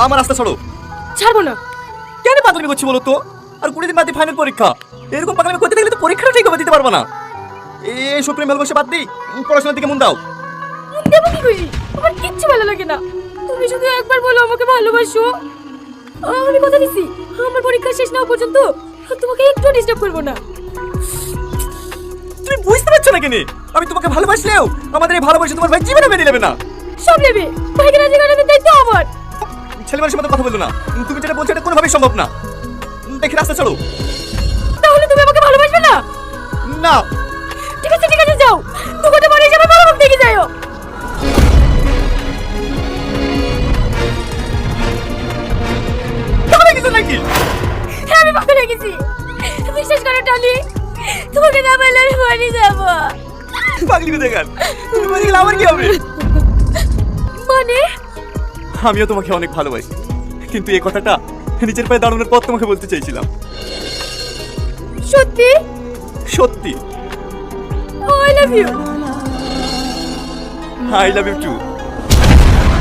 আমার রাস্তা ছাড়ো। ছাড়বো না। কেন পাগলামি করছি বলো তো? আর 20 দিন বাদে ফাইনাল পরীক্ষা। এরকম পাগলামি করতে গেলে তো পরীক্ষাটা ঠিকভাবে দিতে পারবো না। এই সব প্রেম ভালোবাসা বাদ দিই, পড়াশোনার দিকে মন দাও। দেবো কি করি? আমার কিচ্ছু ভালো লাগে না। তুমি শুধু একবার বলো আমাকে ভালোবাসো। আমি কথা দিচ্ছি, আমার পরীক্ষা শেষ না হওয়া পর্যন্ত তোমাকে একটু ডিস্টার্ব করবো না। তুমি বুঝতে পারছো না কেন? আমি তোমাকে ভালোবাসলেও আমাদের এই ভালোবাসা তোমার ভাই জীবনে মেনে নেবে না। সব নেবে, ভাইকে রাজি করানোর দায়িত্ব আমার। ছেলে মানুষের মতো কথা বললো না। তুমি যেটা বলছো এটা কোনোভাবেই সম্ভব না। দেখি রাস্তা ছাড়ো। তাহলে তুমি আমাকে ভালোবাসবে না? না। ঠিক আছে ঠিক আছে, যাও। 2 ঘন্টা পরে এসে আমার বাবা মাকে দেখে যাও। পাগল হয়ে গেছো নাকি? হ্যাঁ, আমি পাগল হয়ে গেছি। বিশ্বাস করো টনি, তোমাকে না বললে আমি মরে যাবো। পাগলি কোথায় গেল? তুমি মরে গেলে আমার কি হবে? মানে? আমিও তোমাকে অনেক ভালোবাসি, কিন্তু এই কথাটা নিজের পায়ে দাঁড়ানোর পর তোমাকে বলতে চাইছিলাম। সত্যি? সত্যি। I love you. I love you two.